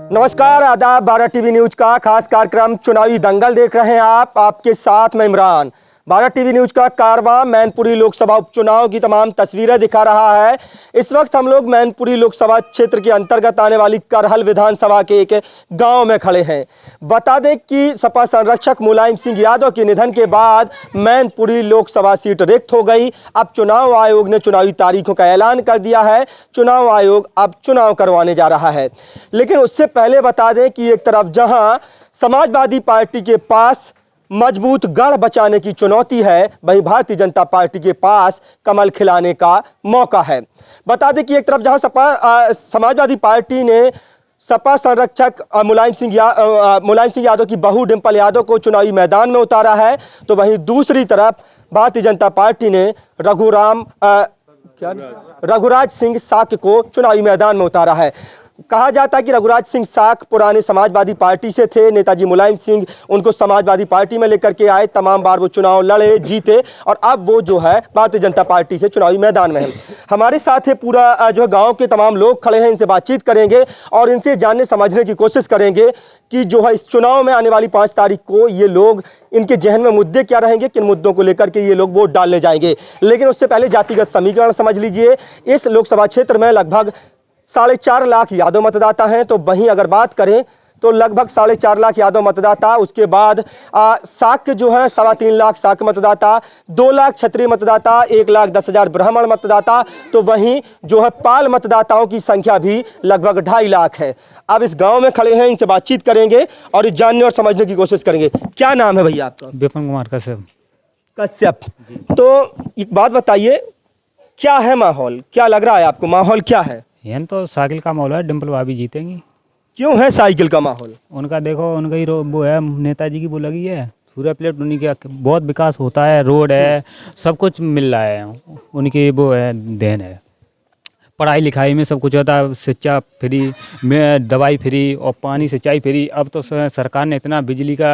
नमस्कार, आदाब। Bharat TV news का खास कार्यक्रम चुनावी दंगल देख रहे हैं आप। आपके साथ मैं इमरान। भारत टीवी न्यूज का कारवां मैनपुरी लोकसभा उपचुनाव की तमाम तस्वीरें दिखा रहा है। इस वक्त हम लोग मैनपुरी लोकसभा क्षेत्र के अंतर्गत आने वाली करहल विधानसभा के एक गांव में खड़े हैं। बता दें कि सपा संरक्षक मुलायम सिंह यादव के निधन के बाद मैनपुरी लोकसभा सीट रिक्त हो गई। अब चुनाव आयोग ने चुनावी तारीखों का ऐलान कर दिया है। चुनाव आयोग अब चुनाव करवाने जा रहा है। लेकिन उससे पहले बता दें कि एक तरफ जहां समाजवादी पार्टी के पास मजबूत गढ़ बचाने की चुनौती है, वहीं भारतीय जनता पार्टी के पास कमल खिलाने का मौका है। बता दें कि एक तरफ जहां समाजवादी पार्टी ने सपा संरक्षक मुलायम सिंह यादव की बहू डिंपल यादव को चुनावी मैदान में उतारा है, तो वहीं दूसरी तरफ भारतीय जनता पार्टी ने रघुराज सिंह साक को चुनावी मैदान में उतारा है। कहा जाता है कि रघुराज सिंह साक पुराने समाजवादी पार्टी से थे। नेताजी मुलायम सिंह उनको समाजवादी पार्टी में लेकर के आए। तमाम बार वो चुनाव लड़े, जीते और अब वो जो है भारतीय जनता पार्टी से चुनावी मैदान में है। हमारे साथ है पूरा जो गांव के तमाम लोग खड़े हैं। इनसे बातचीत करेंगे और इनसे जानने समझने की कोशिश करेंगे कि जो है इस चुनाव में आने वाली 5 तारीख को ये लोग, इनके जहन में मुद्दे क्या रहेंगे, किन मुद्दों को लेकर के ये लोग वोट डालने जाएंगे। लेकिन उससे पहले जातिगत समीकरण समझ लीजिए। इस लोकसभा क्षेत्र में लगभग 4.5 लाख यादव मतदाता हैं, तो वहीं अगर बात करें तो लगभग 4.5 लाख यादव मतदाता, उसके बाद साक जो है 3.25 लाख साक मतदाता, 2 लाख क्षत्रिय मतदाता, 1,10,000 ब्राह्मण मतदाता, तो वहीं जो है पाल मतदाताओं की संख्या भी लगभग 2.5 लाख है। अब इस गांव में खड़े हैं, इनसे बातचीत करेंगे और जानने और समझने की कोशिश करेंगे। क्या नाम है भैया आपका? विपिन कुमार कश्यप। तो एक बात बताइए, क्या है माहौल, क्या लग रहा है आपको, माहौल क्या है? यह तो साइकिल का माहौल है, डिंपल भाभी जीतेंगी। क्यों है साइकिल का माहौल? उनका देखो, उनका ही वो है, नेताजी की वो लगी है सूर्य प्लेट, उन्हीं का बहुत विकास होता है, रोड है, सब कुछ मिल रहा है, उनकी वो है, देन है। पढ़ाई लिखाई में सब कुछ होता है, शिक्षा फ्री में, दवाई फ्री और पानी सिंचाई फ्री। अब तो सरकार ने इतना बिजली का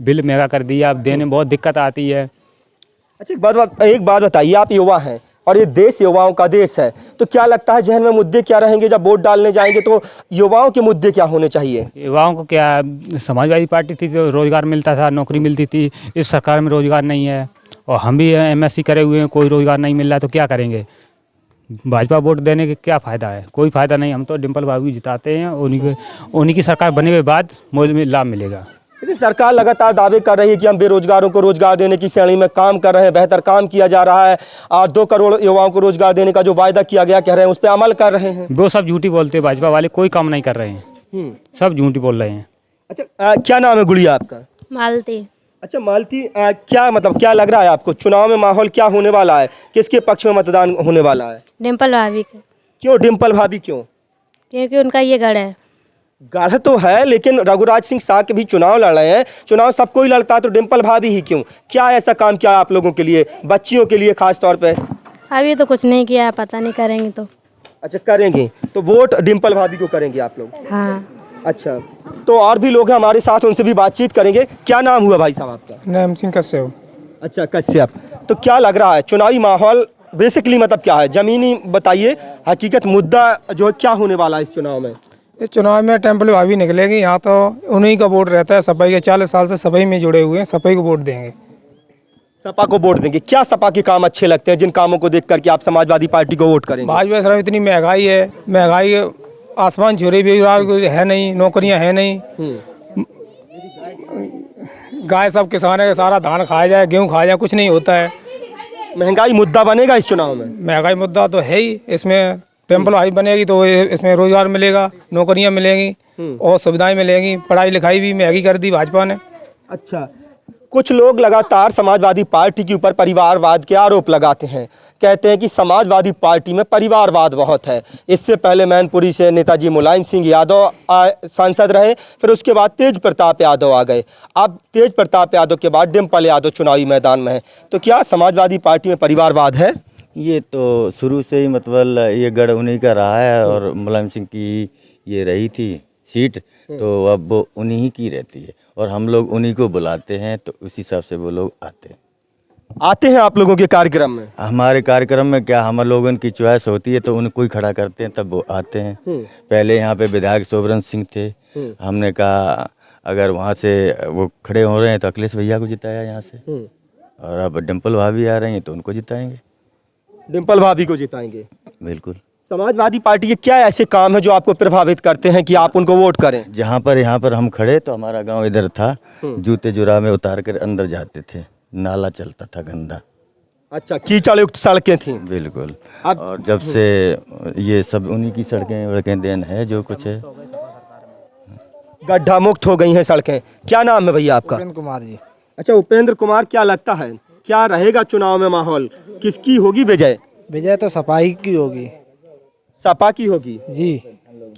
बिल महंगा कर दिया, अब देने में बहुत दिक्कत आती है। अच्छा, एक बात बताइए, आप युवा हैं और ये देश युवाओं का देश है, तो क्या लगता है जहन में मुद्दे क्या रहेंगे जब वोट डालने जाएंगे? तो युवाओं के मुद्दे क्या होने चाहिए? युवाओं को क्या, समाजवादी पार्टी थी तो रोजगार मिलता था, नौकरी मिलती थी। इस सरकार में रोजगार नहीं है और हम भी MSc करे हुए हैं, कोई रोजगार नहीं मिल रहा, तो क्या करेंगे? भाजपा वोट देने के क्या फ़ायदा है? कोई फ़ायदा नहीं। हम तो डिंपल भाभी जिताते हैं, उन्हीं की सरकार बनने के बाद मुझे लाभ मिलेगा। लेकिन सरकार लगातार दावे कर रही है कि हम बेरोजगारों को रोजगार देने की श्रेणी में काम कर रहे हैं, बेहतर काम किया जा रहा है और 2 करोड़ युवाओं को रोजगार देने का जो वायदा किया गया, कह रहे हैं उस पर अमल कर रहे हैं। वो सब झूठी बोलते हैं, भाजपा वाले कोई काम नहीं कर रहे हैं, सब झूठी बोल रहे हैं। अच्छा, क्या नाम है गुड़िया आपका? मालती। अच्छा मालती, क्या मतलब क्या लग रहा है आपको, चुनाव में माहौल क्या होने वाला है, किसके पक्ष में मतदान होने वाला है? डिंपल भाभी के। क्यों डिंपल भाभी, क्यों? क्योंकि उनका ये गढ़ है। गढ़ तो है, लेकिन रघुराज सिंह साक भी चुनाव लड़ रहे हैं। चुनाव सबको ही लड़ता है, तो डिंपल भाभी ही क्यों? क्या ऐसा काम किया आप लोगों के लिए, बच्चियों के लिए खास तौर पे? अभी तो कुछ नहीं किया, पता नहीं करेंगे तो। अच्छा करेंगे, तो वोट डिंपल भाभी को करेंगे आप लोग? हाँ। अच्छा, तो और भी लोग हैं हमारे साथ, उनसे भी बातचीत करेंगे। क्या नाम हुआ भाई साहब आपका? नाम सिंह कश्यप। अच्छा कश्यप, तो क्या लग रहा है चुनावी माहौल बेसिकली मतलब क्या है, जमीनी बताइए, हकीकत मुद्दा जो है क्या होने वाला है इस चुनाव में? इस चुनाव में टेम्पल भाभी निकलेगी। यहाँ तो उन्हीं का वोट रहता है, सपाई के 40 साल से सपाई में जुड़े हुए हैं, सपाई को वोट देंगे। सपा को वोट देंगे। क्या सपा के काम अच्छे लगते हैं, जिन कामों को देख करके आप समाजवादी पार्टी को वोट करेंगे? भाजपा सर इतनी महंगाई है, महंगाई आसमान छुरी भी है नहीं, नौकरियां है नहीं। गाय सब किसान है, सारा धान खाया जाए, गेहूँ खाया जाए, कुछ नहीं होता है। महंगाई मुद्दा बनेगा इस चुनाव में? महंगाई मुद्दा तो है ही। इसमें टेम्पल भाभी बनेगी तो इसमें रोजगार मिलेगा, नौकरियां मिलेंगी और सुविधाएं मिलेंगी। पढ़ाई लिखाई भी महंगी कर दी भाजपा ने। अच्छा, कुछ लोग लगातार समाजवादी पार्टी के ऊपर परिवारवाद के आरोप लगाते हैं, कहते हैं कि समाजवादी पार्टी में परिवारवाद बहुत है। इससे पहले मैनपुरी से नेताजी मुलायम सिंह यादव सांसद रहे, फिर उसके बाद तेज प्रताप यादव आ गए, अब तेज प्रताप यादव के बाद डिंपल यादव चुनावी मैदान में है। तो क्या समाजवादी पार्टी में परिवारवाद है? ये तो शुरू से ही मतलब ये गढ़ उन्हीं का रहा है और मुलायम सिंह की ये रही थी सीट, तो अब वो उन्हीं की रहती है और हम लोग उन्हीं को बुलाते हैं, तो उस हिसाब से वो लोग आते हैं। आते हैं आप लोगों के कार्यक्रम में? हमारे कार्यक्रम में क्या, हम लोगों की चॉइस होती है तो उनको ही खड़ा करते हैं, तब वो आते हैं। पहले यहाँ पे विधायक शोभरन सिंह थे, हमने कहा अगर वहाँ से वो खड़े हो रहे हैं तो अखिलेश भैया को जिताया यहाँ से, और अब डिम्पल भाभी आ रही हैं तो उनको जिताएंगे। डिम्पल भाभी को जिताएंगे? बिल्कुल। समाजवादी पार्टी के क्या ऐसे काम है जो आपको प्रभावित करते हैं कि आप उनको वोट करें? यहाँ पर हम खड़े तो हमारा गांव इधर था, जूते जुराबे उतार कर अंदर जाते थे, नाला चलता था गंदा। अच्छा, कीचड़ युक्त सड़कें थी? बिल्कुल। और जब से ये सब उन्हीं की सड़कें देन है, जो कुछ है गड्ढा मुक्त हो गई हैं सड़कें। क्या नाम है भैया आपका? उपेंद्र कुमार जी। अच्छा उपेंद्र कुमार, क्या लगता है क्या रहेगा चुनाव में माहौल, किसकी होगी विजय? विजय तो सपाही की होगी। सपा की होगी जी।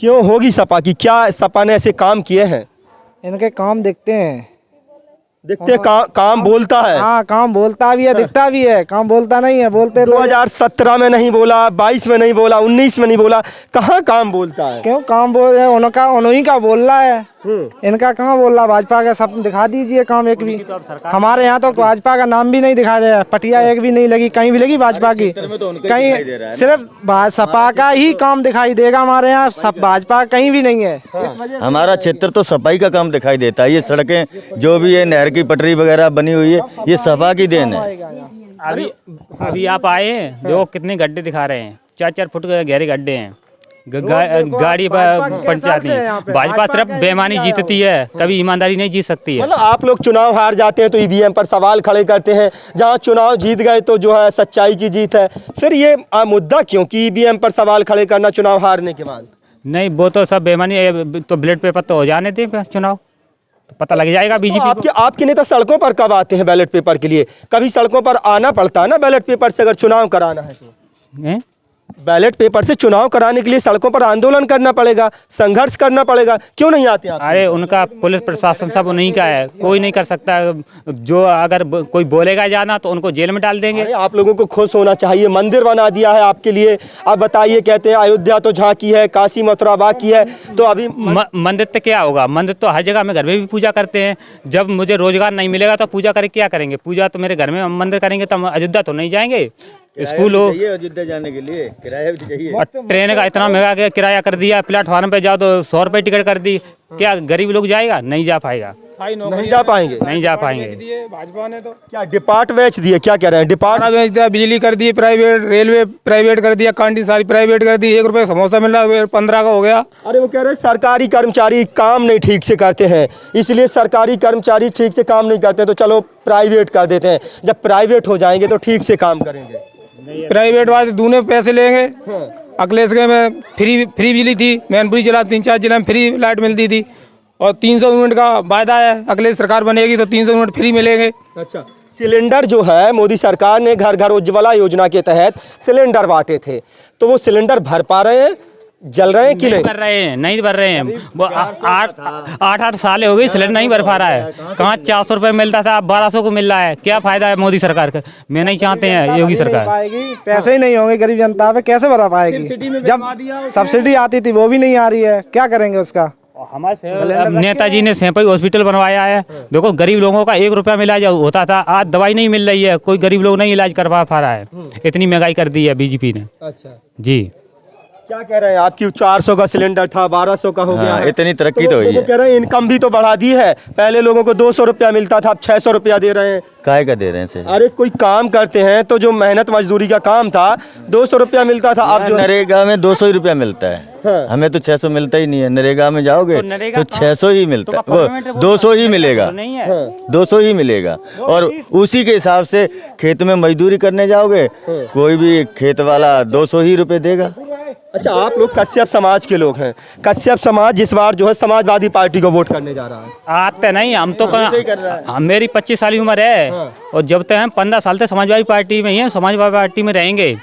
क्यों होगी सपा की? क्या सपा ने ऐसे काम किए हैं? इनके काम दिखते हैं। देखते हैं काम बोलता है। हाँ, काम बोलता भी है, दिखता भी है, काम बोलता नहीं है। बोलते 2017 में नहीं बोला, 22 में नहीं बोला, 19 में नहीं बोला, कहाँ काम बोलता है? क्यों काम बोल रहे हैं? उन्हीं का बोल रहा है, इनका कहाँ बोल रहा? भाजपा का सब दिखा दीजिए काम एक भी। हमारे यहाँ तो भाजपा का नाम भी नहीं दिखा दे, पटिया एक भी नहीं लगी, कहीं भी लगी भाजपा की? कहीं सिर्फ सपा का ही काम दिखाई देगा हमारे यहाँ, सब भाजपा कहीं भी नहीं है। हमारा क्षेत्र तो सफाई का काम दिखाई देता है। ये सड़कें जो भी है, नहर की पटरी वगैरह बनी हुई है, ये सपा की देन है। अभी आप आए जो कितने गड्ढे दिखा रहे हैं, 4-4 फुट के गहरे गड्ढे हैं, गाड़ी पंच जाती है। भाजपा सिर्फ बेईमानी जीतती है, कभी ईमानदारी नहीं जीत सकती है। मतलब आप लोग चुनाव हार जाते हैं तो ईवीएम पर सवाल खड़े करते हैं, जहां चुनाव जीत गए तो जो है सच्चाई की जीत है। फिर ये मुद्दा क्यों कि ईवीएम पर सवाल खड़े करना चुनाव हारने के बाद? नहीं, वो तो सब बेईमानी है, तो बैलेट पेपर तो हो जाने दें चुनाव, तो पता लग जाएगा बीजेपी तो आपके नेता सड़कों पर कब आते हैं बैलेट पेपर के लिए? कभी सड़कों पर आना पड़ता है ना बैलेट पेपर से, अगर चुनाव कराना है तो। बैलेट पेपर से चुनाव कराने के लिए सड़कों पर आंदोलन करना पड़ेगा, संघर्ष करना पड़ेगा, क्यों नहीं आते आप? अरे उनका पुलिस प्रशासन सब नहीं का है, कोई नहीं कर सकता। जो अगर कोई बोलेगा जाना तो उनको जेल में डाल देंगे। अरे आप लोगों को खुश होना चाहिए, मंदिर बना दिया है आपके लिए। आप बताइए, कहते हैं अयोध्या तो झांकी है, काशी मथुरा बाकी है, तो अभी मंदिर तो क्या होगा? मंदिर तो हर जगह में घर में भी पूजा करते हैं। जब मुझे रोजगार नहीं मिलेगा तो पूजा करके क्या करेंगे? पूजा तो मेरे घर में मंदिर करेंगे, तो हम अयोध्या तो नहीं जाएंगे। स्कूल हो अयोध्या जाने के लिए किराया भी चाहिए। ट्रेन का इतना महंगा किराया कर दिया, प्लेटफॉर्म पे जाओ तो 100 रुपये टिकट कर दी। क्या गरीब लोग जाएगा? नहीं जा पाएगा, नहीं जा पाएंगे, नहीं जा पाएंगे। भाजपा ने तो क्या डिपार्ट बेच दिए? क्या कह रहे हैं? डिपार्ट बेच दिया, बिजली कर दी प्राइवेट, रेलवे प्राइवेट कर दिया, कैंटीन सारी प्राइवेट कर दी। 1 रुपये समोसा मिल रहा है, 15 का हो गया। अरे वो कह रहे हैं सरकारी कर्मचारी काम नहीं ठीक से करते हैं, इसलिए सरकारी कर्मचारी ठीक से काम नहीं करते तो चलो प्राइवेट कर देते हैं। जब प्राइवेट हो जाएंगे तो ठीक से काम करेंगे। प्राइवेट वाले दूने पैसे लेंगे। अखिलेश के में फ्री बिजली थी, मैनपुरी जिला 3-4 जिला में फ्री लाइट मिलती थी, और 300 यूनिट का वायदा है, अखिलेश सरकार बनेगी तो 300 यूनिट फ्री मिलेंगे। अच्छा, सिलेंडर जो है मोदी सरकार ने घर घर उज्ज्वला योजना के तहत सिलेंडर बांटे थे, तो वो सिलेंडर भर पा रहे हैं, जल रहे हैं कि नहीं? भर रहे हैं, नहीं भर रहे हैं। वो 8 साल हो गई, सिलेंडर नहीं भर पा रहा है। कहाँ 400 रुपये मिलता था, अब 1200 को मिल रहा है। क्या फायदा है मोदी सरकार का? मैं नहीं चाहते हैं योगी सरकार। पैसे ही नहीं होंगे गरीब जनता पे, कैसे भरा पाएगी? जब सब्सिडी आती थी वो भी नहीं आ रही है, क्या करेंगे उसका? नेताजी ने सैंपई हॉस्पिटल बनवाया है। देखो गरीब लोगों का 1 रुपया में इलाज होता था, आज दवाई नहीं मिल रही है, कोई गरीब लोग नहीं इलाज करवा पा रहा है। इतनी महंगाई कर दी है बीजेपी ने। अच्छा जी, क्या कह रहे हैं? आपकी 400 का सिलेंडर था, 1200 का हो गया है। इतनी तरक्की तो हुई वो है। कह रहे हैं इनकम भी तो बढ़ा दी है, पहले लोगों को 200 रुपया मिलता था, अब 600 रुपया दे रहे हैं। काय का दे रहे हैं से? अरे कोई काम करते हैं तो जो मेहनत मजदूरी का काम था 200 रुपया मिलता था, अब जो नरेगा में 200 ही रुपया मिलता है। हाँ। हमें तो 600 मिलता ही नहीं है। नरेगा में जाओगे तो 600 ही मिलता है, वो 200 ही मिलेगा, 200 ही मिलेगा। और उसी के हिसाब से खेत में मजदूरी करने जाओगे, कोई भी खेत वाला 200 ही रुपये देगा। अच्छा, आप लोग कश्यप समाज के लोग हैं। कश्यप समाज इस बार जो है समाजवादी पार्टी को वोट करने जा रहा है। आते नहीं, हम तो मेरी 25 साल की उम्र है, और जब तक हम 15 साल तक समाजवादी पार्टी में ही हैं, समाजवादी पार्टी में रहेंगे।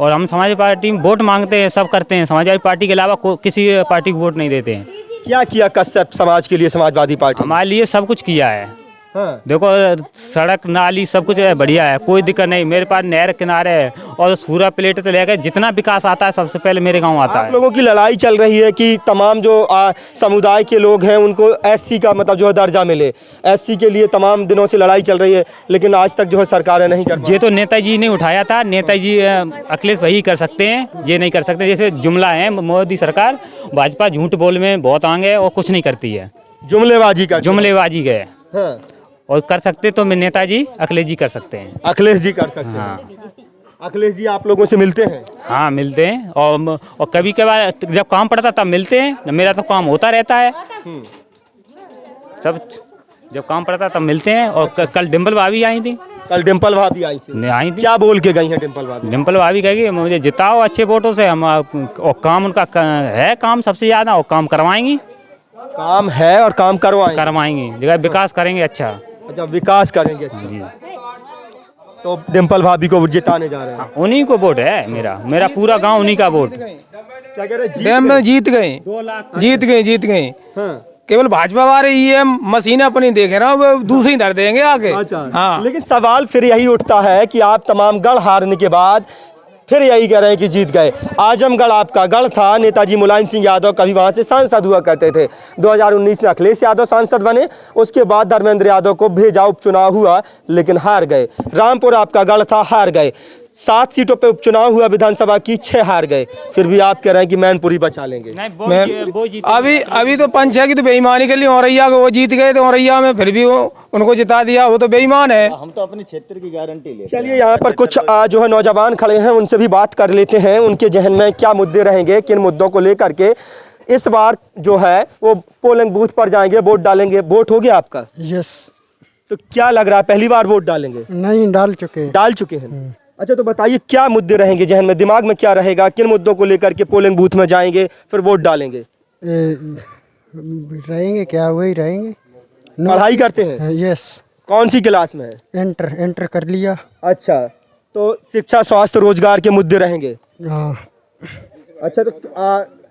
और हम समाजवादी पार्टी में वोट मांगते हैं, सब करते हैं। समाजवादी पार्टी के अलावा किसी पार्टी को वोट नहीं देते हैं। क्या किया कश्यप समाज के लिए समाजवादी पार्टी? हमारे लिए सब कुछ किया है। हाँ। देखो सड़क नाली सब कुछ है, बढ़िया है, कोई दिक्कत नहीं। मेरे पास नहर किनारे है और सूरा प्लेट तो लेकर जितना विकास आता है सबसे पहले मेरे गांव आता आप है। लोगों की लड़ाई चल रही है कि तमाम जो समुदाय के लोग हैं उनको एससी का मतलब जो है दर्जा मिले, एससी के लिए तमाम दिनों से लड़ाई चल रही है, लेकिन आज तक जो है सरकारें नहीं कर ये तो नेताजी ने उठाया था, नेताजी अखिलेश वही कर सकते हैं, ये नहीं कर सकते। जैसे जुमला है, मोदी सरकार भाजपा झूठ बोल में बहुत आगे है और कुछ नहीं करती है, जुमलेबाजी का जुमलेबाजी गए हाँ। और कर सकते तो नेताजी अखिलेश जी कर सकते हैं। अखिलेश जी कर सकते हैं। हाँ अखिलेश जी आप लोगों से मिलते हैं? हाँ मिलते हैं और कभी कभार जब काम पड़ता तब मिलते हैं, मेरा तो काम होता रहता है सब, जब काम पड़ता तब मिलते हैं। और कल डिम्पल भाभी आई थी, कल डिम्पल भाभी आई थी, थी। क्या बोल के गई हैं डिम्पल भाभी? डिम्पल भाभी कहेगी मुझे जिताओ अच्छे वोटों से, हम और काम उनका है काम सबसे ज़्यादा, और काम करवाएंगी, काम है और काम करवाएंगी, जगह विकास करेंगे अच्छा। अच्छा विकास करेंगे अच्छा। जी तो डिम्पल भाभी को जिताने जा रहे हैं? उन्हीं को वोट है, मेरा पूरा गांव उन्हीं का वोट। क्या कह रहे हैं? डैम में जीत गए, जीत गए। हाँ। केवल भाजपा वाले ईएम मशीन अपनी देख रहा हूँ, दूसरी धर देंगे आगे। अच्छा हाँ। लेकिन सवाल फिर यही उठता है कि आप तमाम गढ़ हारने के बाद फिर यही कह रहे हैं कि जीत गए। आजमगढ़ आपका गढ़ था, नेताजी मुलायम सिंह यादव कभी वहां से सांसद हुआ करते थे। 2019 में अखिलेश यादव सांसद बने, उसके बाद धर्मेंद्र यादव को भेजा, उपचुनाव हुआ लेकिन हार गए। रामपुर आपका गढ़ था, हार गए। 7 सीटों पे उपचुनाव हुआ विधानसभा की, 6 हार गए। फिर भी आप कह रहे हैं कि मैनपुरी बचा लेंगे। अभी तो 5-6 की तो बेईमानी के लिए औरैया को वो जीत गए, तो औरैया में फिर भी वो उनको जिता दिया, वो तो बेईमान है। हम तो अपने क्षेत्र की गारंटी ले। चलिए यहाँ पर कुछ जो है नौजवान खड़े हैं, उनसे भी बात कर लेते हैं, उनके जहन में क्या मुद्दे रहेंगे, किन मुद्दों को लेकर के इस बार जो है वो पोलिंग बूथ पर जाएंगे, वोट डालेंगे। वोट हो गया आपका? यस। तो क्या लग रहा है, पहली बार वोट डालेंगे? नहीं, डाल चुके हैं। अच्छा तो बताइए क्या मुद्दे रहेंगे जहन में, दिमाग में क्या रहेगा, किन मुद्दों को लेकर के पोलिंग बूथ में जाएंगे फिर वोट डालेंगे? रहेंगे क्या, वही रहेंगे। पढ़ाई करते हैं? यस। कौन सी क्लास में है? इंटर कर लिया। अच्छा तो शिक्षा, स्वास्थ्य, रोजगार के मुद्दे रहेंगे। हाँ। अच्छा तो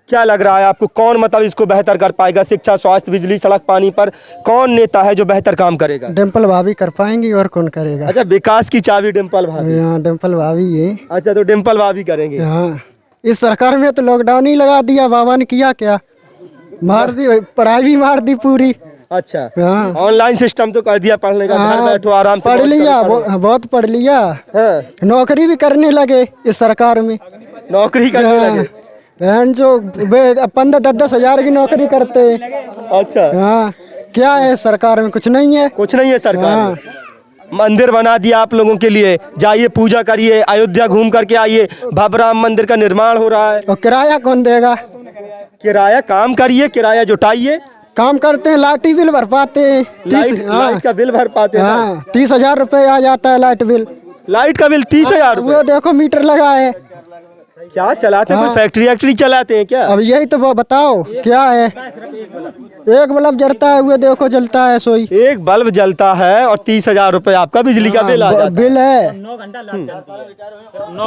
क्या लग रहा है आपको, कौन मतलब इसको बेहतर कर पाएगा? शिक्षा, स्वास्थ्य, बिजली, सड़क, पानी पर कौन नेता है जो बेहतर काम करेगा? डिम्पल भाभी कर पाएंगी, और कौन करेगा? अच्छा विकास की चाबी डिम्पल भाभी? हाँ, डिम्पल भाभी है। अच्छा तो डिम्पल भाभी करेंगे? हाँ। इस सरकार में तो लॉकडाउन ही लगा दिया, बाबा ने किया क्या, मार दी, पढ़ाई भी मार दी पूरी। अच्छा हाँ। ऑनलाइन सिस्टम तो कर दिया पढ़ने का, घर बैठो आराम से पढ़ लिया, बहुत पढ़ लिया। हाँ। नौकरी भी करने लगे इस सरकार में, नौकरी करने लगे। जो 15-10 हज़ार की नौकरी करते। अच्छा हाँ। क्या है सरकार में? कुछ नहीं है, कुछ नहीं है सरकार हाँ। में। मंदिर बना दिया आप लोगों के लिए, जाइए पूजा करिए, अयोध्या घूम करके आइए, भव्य राम मंदिर का निर्माण हो रहा है। और किराया कौन देगा? किराया काम करिए, किराया जुटाइए। काम करते हैं, लाइट बिल भर पाते हैं। लाइट का बिल भर पाते हैं। हाँ, 30,000 रुपये आ जाता है लाइट बिल। लाइट का बिल 30,000 रुपये? वो देखो मीटर लगा है। क्या चलाते हैं? फैक्ट्री चलाते हैं क्या? अब यही तो वो बताओ क्या है। एक बल्ब जलता है, वो देखो जलता है सोई। एक बल्ब जलता है और 30,000 रुपये आपका बिजली का बिल आ जाता है। बिल है। 9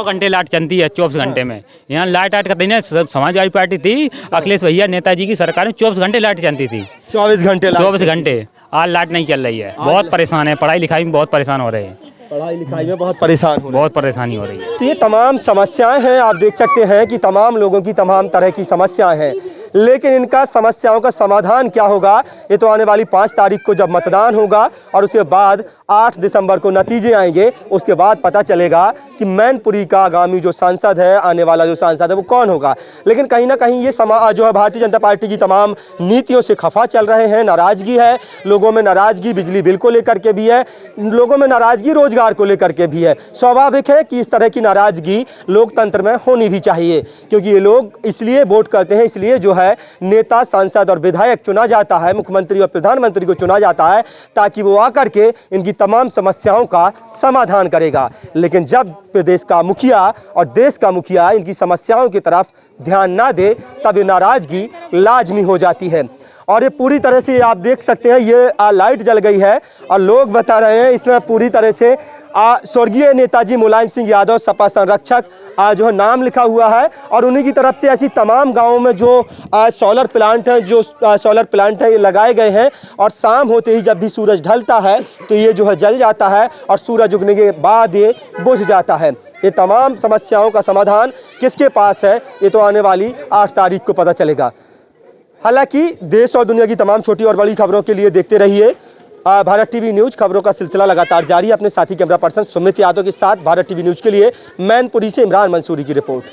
घंटे लाइट चलती है 24 घंटे में। यहाँ लाइट का दिन है, समाजवादी पार्टी थी, अखिलेश भैया नेताजी की सरकार में 24 घंटे लाइट चलती थी। 24 घंटे? 24 घंटे। आज लाइट नहीं चल रही है, बहुत परेशान है, पढ़ाई लिखाई में बहुत परेशान हो रहे हैं, पढ़ाई लिखाई में बहुत परेशान हो, बहुत परेशानी हो रही है। तो ये तमाम समस्याएं हैं, आप देख सकते हैं कि तमाम लोगों की तमाम तरह की समस्याएं हैं, लेकिन इनका समस्याओं का समाधान क्या होगा ये तो आने वाली 5 तारीख को जब मतदान होगा और उसके बाद 8 दिसंबर को नतीजे आएंगे, उसके बाद पता चलेगा कि मैनपुरी का आगामी जो सांसद है, आने वाला जो सांसद है वो कौन होगा। लेकिन कहीं ना कहीं ये समाज जो है भारतीय जनता पार्टी की तमाम नीतियों से खफा चल रहे हैं, नाराजगी है लोगों में, नाराजगी बिजली बिल को लेकर के भी है, लोगों में नाराजगी रोजगार को लेकर के भी है। स्वाभाविक है कि इस तरह की नाराजगी लोकतंत्र में होनी भी चाहिए, क्योंकि ये लोग इसलिए वोट करते हैं, इसलिए जो है नेता, सांसद और विधायक चुना जाता है, मुख्यमंत्री और प्रधानमंत्री को चुना जाता है, ताकि वो आकर के इनकी तमाम समस्याओं का समाधान करेगा। लेकिन जब प्रदेश का मुखिया और देश का मुखिया इनकी समस्याओं की तरफ ध्यान ना दे, तब ये नाराजगी लाजमी हो जाती है। और ये पूरी तरह से आप देख सकते हैं, ये लाइट जल गई है और लोग बता रहे हैं इसमें पूरी तरह से स्वर्गीय नेताजी मुलायम सिंह यादव सपा संरक्षक जो है नाम लिखा हुआ है और उन्हीं की तरफ से ऐसी तमाम गांवों में जो सोलर प्लांट हैं ये लगाए गए हैं और शाम होते ही जब भी सूरज ढलता है तो ये जो है जल जाता है और सूरज उगने के बाद ये बुझ जाता है। ये तमाम समस्याओं का समाधान किसके पास है ये तो आने वाली 8 तारीख को पता चलेगा। हालांकि देश और दुनिया की तमाम छोटी और बड़ी खबरों के लिए देखते रहिए भारत टीवी न्यूज। खबरों का सिलसिला लगातार जारी है। अपने साथी कैमरा पर्सन सुमित यादव के साथ भारत टीवी न्यूज के लिए मैनपुरी से इमरान मंसूरी की रिपोर्ट।